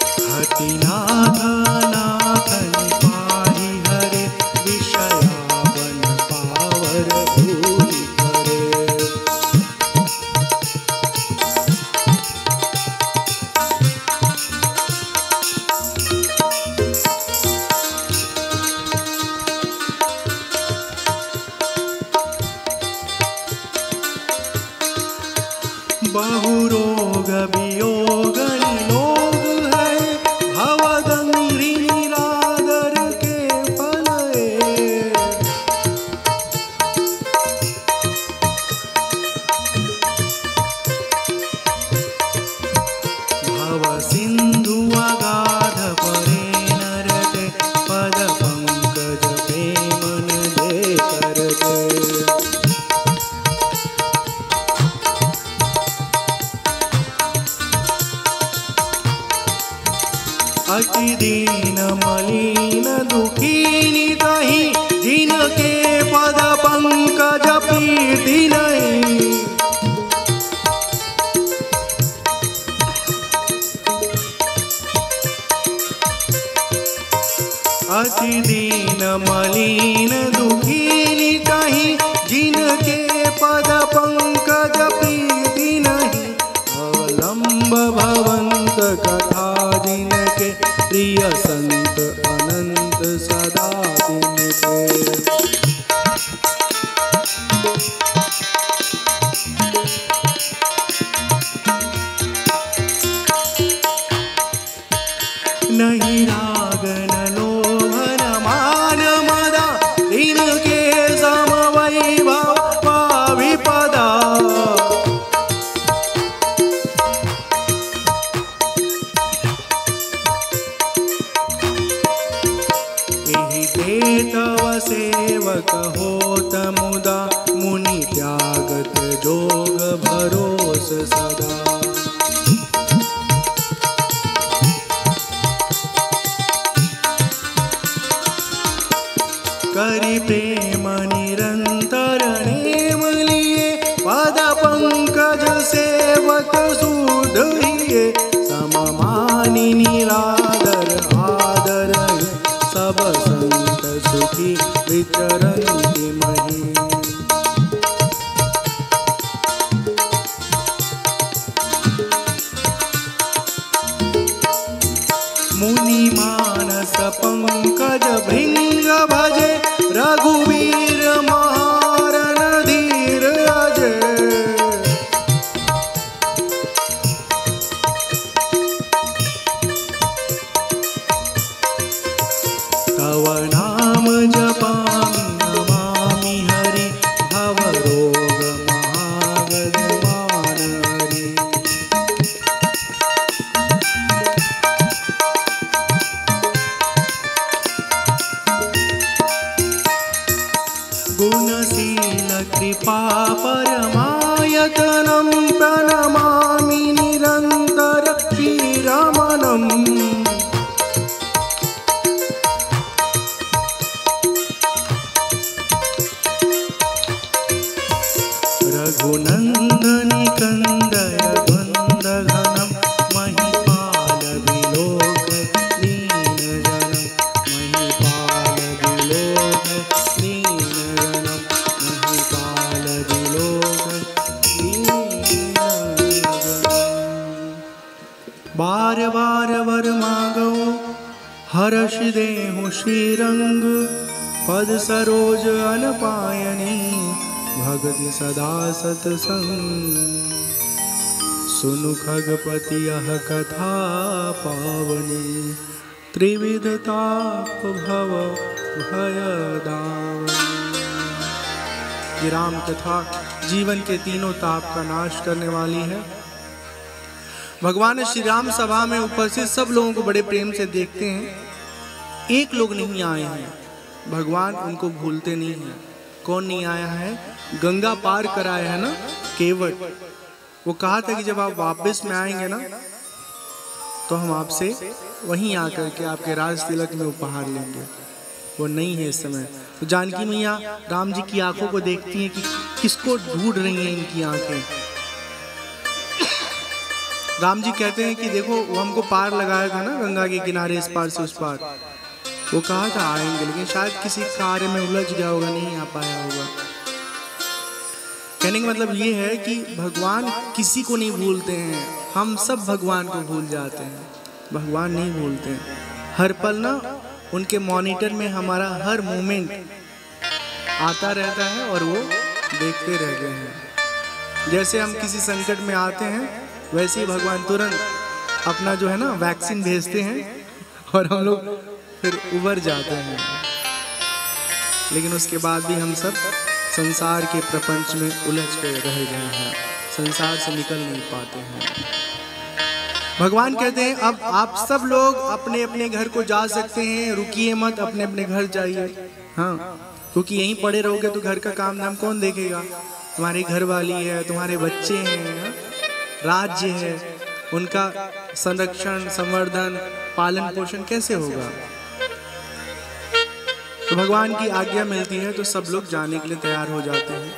हतिनाथ नाथ निपाहि हरे विषयावन पावर भूरि करे बहु रोग वियोग निरोग है भवदंघ्रि निरादर के फल भव सिंधु अगाध परे नरते पद पंकज प्रेमन दे करते अति दीन मलिन दुखीनि तहि जिनके पद पंकज प्रीति नहीं अति दीन मलिन दुखीनि तहि जिनके पद पंकज प्रीति नहीं अवलंब भवंत कथा जिनके प्रिय संत अनंत सदा तिनके नहीं राग न लोभ न मान मदा इनके सम वैभव विपदा तव सेवक होत मुदा मुनि त्यागत जोग भरोस सदा करि प्रेम निरंतर नेम लिए पद पंकज सेवक सुध हिये सममानि निरादर आदर सब संत सुखी विचरन्ति मही मुनि मानस पंकज भृंग भजे रघुवीर महारन धीर अजय तव नाम जपामि नमामि हरि भव रोग महागदमान हरि गुणशील कृपा परमायतनं प्रणमामि निरन्तर श्रीरमणम् रघुनन्दनि कन्दय द्वन्द्वघनं महिपाल विलोक दीनजनं महिपाल विलोक दीनजनं महिपाल विलोक दीनजनं बार बार वर मागो हर्ष देहु श्रीरंग पद सरोज अनपायनी भगति सदा सतसंग। सुनु खगपति यह कथा पावनी, त्रिविध ताप भव भय दावनी। ये राम कथा जीवन के तीनों ताप का नाश करने वाली है। भगवान श्री राम सभा में उपस्थित सब लोगों को बड़े प्रेम से देखते हैं। एक लोग नहीं आए हैं, भगवान उनको भूलते नहीं हैं। कौन नहीं आया है? गंगा पार कराया है ना केवट। वो कहा था कि जब आप वापस में आएंगे ना तो हम आपसे वहीं आकर के आपके राज तिलक में उपहार लेंगे। वो नहीं है इस समय। तो जानकी मैया राम जी की आंखों को देखती हैं कि किसको ढूंढ रही हैं इनकी आंखें। राम जी कहते हैं कि देखो वो हमको पार लगाया था ना गंगा के किनारे, इस पार से उस पार। वो कहा था आएंगे, लेकिन शायद किसी कार्य में उलझ गया होगा, नहीं आ पाया होगा। कहने का मतलब ये है कि भगवान किसी को नहीं भूलते हैं, हम सब भगवान को भूल जाते हैं, भगवान नहीं भूलते हैं। हर पल ना उनके मॉनिटर में हमारा हर मोमेंट आता रहता है और वो देखते रहते हैं। जैसे हम किसी संकट में आते हैं वैसे ही भगवान तुरंत अपना जो है ना वैक्सीन भेजते हैं और हम लोग फिर उबर जाते हैं। लेकिन उसके बाद भी हम सब संसार के प्रपंच में उलझ कर रह गए हैं, संसार से निकल नहीं पाते हैं। भगवान कहते हैं अब आप सब लोग अपने अपने घर को जा सकते हैं, रुकिए मत, अपने अपने घर जाइए। हाँ, क्योंकि यहीं पड़े रहोगे तो घर का काम धाम कौन देखेगा? तुम्हारी घर वाली है, तुम्हारे बच्चे हैं, राज्य है, उनका संरक्षण संवर्धन पालन पोषण कैसे होगा? तो भगवान की आज्ञा मिलती है तो सब लोग जाने के लिए तैयार हो जाते हैं।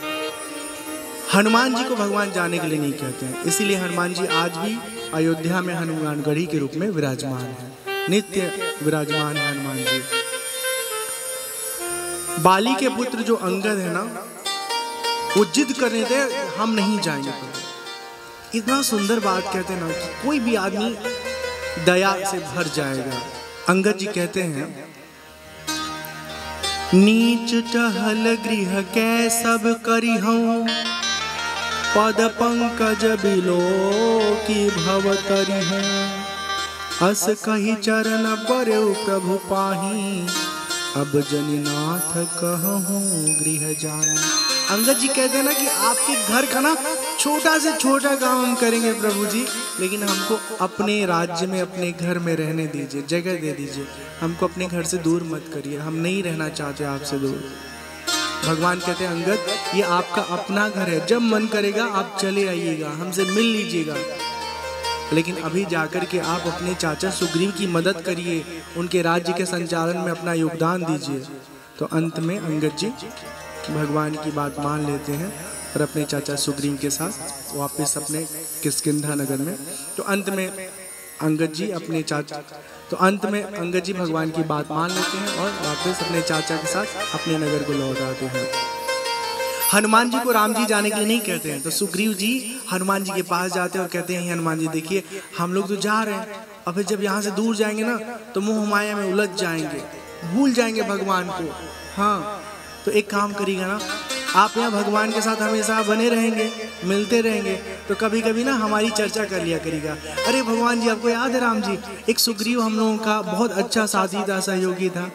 हनुमान जी को भगवान जाने के लिए नहीं कहते हैं, इसीलिए हनुमान जी आज भी अयोध्या में हनुमानगढ़ी के रूप में विराजमान है, नित्य विराजमान है हनुमान जी। बाली के पुत्र जो अंगद है ना, वो जिद करने थे हम नहीं जाएंगे। इतना सुंदर बात कहते हैं ना कि कोई भी आदमी दया से भर जाएगा। अंगद जी कहते हैं नीच टहल गृह कै सब करिहूं, पद पंकज बिलो की भव करिहूं। अस कही चरण बरऊ प्रभु पाही, अब जनिनाथ कहूं गृह जानी। अंगद जी कहते हैं ना कि आपके घर का ना छोटा से छोटा काम हम करेंगे प्रभु जी, लेकिन हमको अपने राज्य में अपने घर में रहने दीजिए, जगह दे दीजिए, हमको अपने घर से दूर मत करिए, हम नहीं रहना चाहते आपसे दूर। भगवान कहते हैं अंगद ये आपका अपना घर है, जब मन करेगा आप चले आइएगा, हमसे मिल लीजिएगा, लेकिन अभी जाकर के आप अपने चाचा सुग्रीव की मदद करिए, उनके राज्य के संचालन में अपना योगदान दीजिए। तो अंत में अंगद जी भगवान की बात मान लेते हैं और अपने चाचा सुग्रीव के साथ वापस अपने किष्किंधा नगर में। तो अंत में अंगद जी भगवान की बात मान लेते हैं और वापस अपने चाचा के साथ अपने नगर को लौट आते हैं। हनुमान जी को राम जी जाने के लिए नहीं कहते हैं, तो सुग्रीव जी हनुमान जी के पास जाते हैं और कहते हैं हनुमान जी देखिए हम लोग तो जा रहे हैं, और फिर जब यहाँ से दूर जाएंगे ना तो मोह माया में उलझ जाएंगे, भूल जाएंगे भगवान को। हाँ, तो एक काम करिएगा ना, आप यहाँ भगवान के साथ हमेशा बने रहेंगे, मिलते रहेंगे, तो कभी कभी ना हमारी चर्चा कर लिया करिएगा। अरे भगवान जी आपको याद है राम जी, एक सुग्रीव हम लोगों का बहुत अच्छा साथी था, सहयोगी था।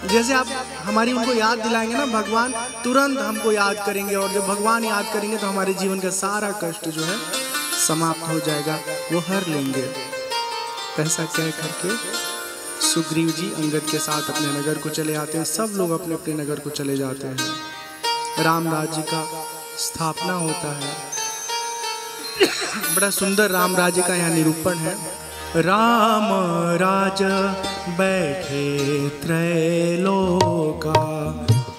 जैसे आप हमारी उनको याद दिलाएंगे ना, भगवान तुरंत हमको याद करेंगे, और जब भगवान याद करेंगे तो हमारे जीवन का सारा कष्ट जो है समाप्त हो जाएगा, वो हर लेंगे। ऐसा कह करके सुग्रीव जी अंगद के साथ अपने नगर को चले आते हैं। सब लोग अपने अपने नगर को चले जाते हैं। राम राज्य का स्थापना होता है। बड़ा सुंदर राम राज्य का यहाँ निरूपण है। राम राज बैठे त्रैलोका,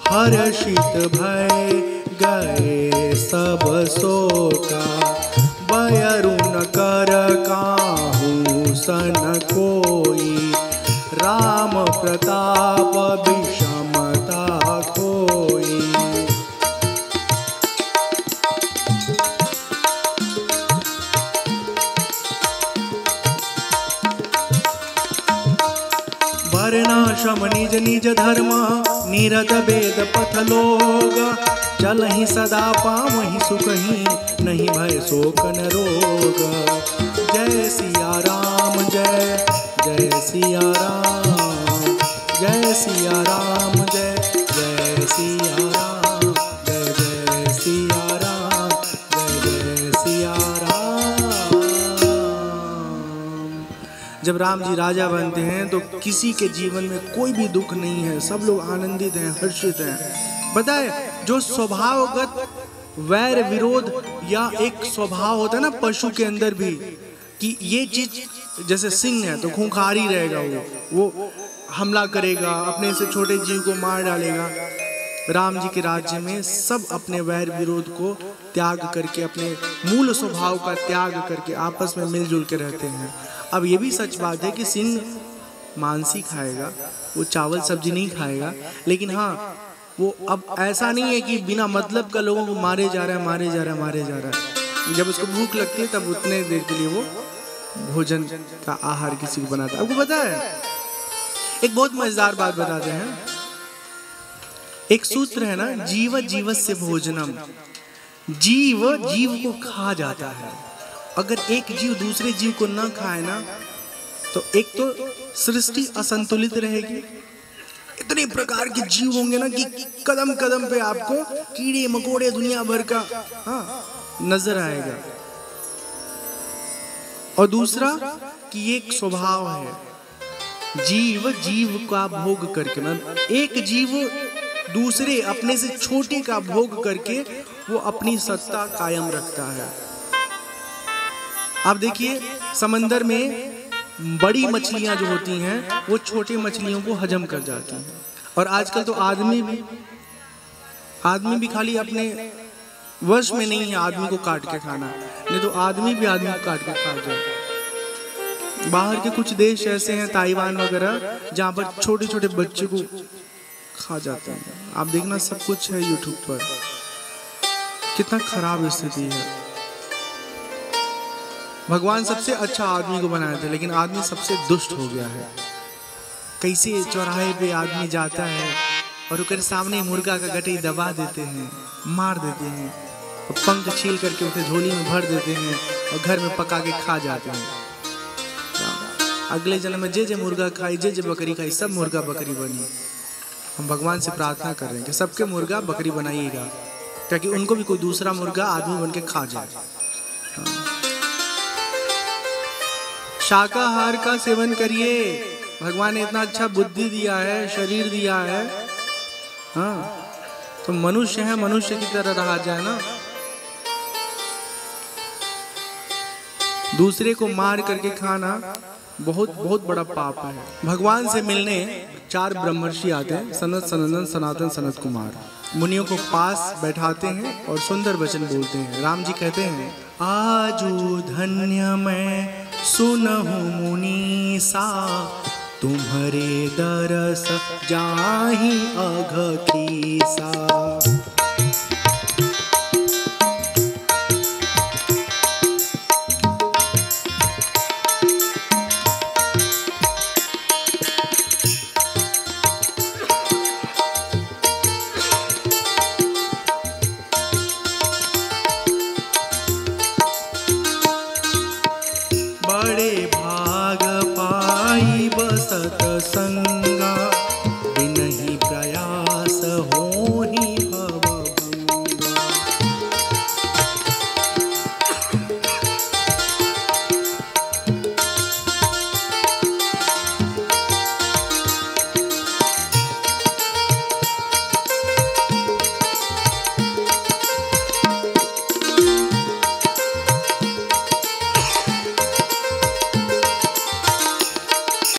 हर्षित भय गए सब शोका। बयरुन कर काहू सन कोई, राम प्रताप विषमता कोई। वर्णाश्रम निज निज धर्म, निरत वेद पथ लोग। चलहि सदा पावहि सुखहि, नहीं भय शोक न रोग। जय सिया राम जय जय सिया राम, जय सिया राम जय जय सिया राम, जय जय सिया राम, जय जय सिया राम। जब राम जी राजा बनते हैं तो किसी के जीवन में कोई भी दुख नहीं है, सब लोग आनंदित हैं, हर्षित हैं। पता है जो स्वभावगत वैर विरोध या एक स्वभाव होता है ना पशु के अंदर भी, कि ये चीज जैसे सिंह है तो खूंखार ही रहेगा, वो हमला करेगा, अपने से छोटे जीव को मार डालेगा। राम जी के राज्य में सब अपने वैर विरोध को त्याग करके, अपने मूल स्वभाव का त्याग करके आपस में मिलजुल के रहते हैं। अब ये भी सच बात है कि सिंह मांस ही खाएगा, वो चावल सब्जी नहीं खाएगा, लेकिन हाँ वो अब ऐसा नहीं है कि बिना मतलब का लोगों को मारे जा रहा है, मारे जा रहा है, मारे जा रहा है। जब उसको भूख लगती है तब उतने देर के लिए वो भोजन का आहार किसी को बनाता है। आपको पता है एक बहुत मजेदार बात बताते हैं, एक सूत्र है ना, जीव जीवस्य भोजनम, जीव जीव को खा जाता है। अगर एक जीव दूसरे जीव को ना खाए ना तो एक तो सृष्टि असंतुलित रहेगी, इतने प्रकार के जीव होंगे ना कि कदम कदम पे आपको कीड़े मकोड़े दुनिया भर का नजर आएगा। और दूसरा कि एक स्वभाव है, जीव जीव का भोग करके, मतलब एक जीव दूसरे अपने से छोटे का भोग करके वो अपनी सत्ता कायम रखता है। आप देखिए समंदर में बड़ी मछलियां जो होती हैं वो छोटी मछलियों को हजम कर जाती हैं। और आजकल तो आदमी भी खाली अपने वश में नहीं है आदमी को काट के खाना, नहीं तो आदमी भी आदमी को काट के खा जाए। बाहर के कुछ देश ऐसे हैं, ताइवान वगैरह, जहाँ पर छोटे छोटे बच्चे को खा जाते हैं। आप देखना सब कुछ है यूट्यूब पर, कितना खराब स्थिति है। भगवान सबसे अच्छा आदमी को बनाए थे, लेकिन आदमी सबसे दुष्ट हो गया है। कैसे चौराहे पे आदमी जाता है और उसके सामने मुर्गा का गट्टी दबा देते हैं, मार देते हैं, और पंख छील करके उसे झोली में भर देते हैं और घर में पका के खा जाते हैं। अगले जन्म में जे मुर्गा खाई, जे बकरी खाई, सब मुर्गा बकरी बनी। हम भगवान से प्रार्थना कर रहे हैं कि सबके मुर्गा बकरी बनाइएगा, ताकि उनको भी कोई दूसरा मुर्गा आदमी बन के खा जाए। शाकाहार का सेवन करिए, भगवान ने इतना अच्छा बुद्धि दिया है, शरीर दिया है, हाँ तो मनुष्य है, मनुष्य की तरह रहा जाए ना। दूसरे को मार करके खाना बहुत बहुत बड़ा पाप है। भगवान से मिलने 4 ब्रह्मर्षि आते हैं, सनत सनंदन सनातन सनत कुमार। मुनियों को पास बैठाते हैं और सुंदर वचन बोलते हैं। राम जी कहते हैं, आजू धन्य मैं सुनहु मुनीसा, तुम्हारे दरस जाहि अघ कीसा। बड़े भाग पाई बसत संग,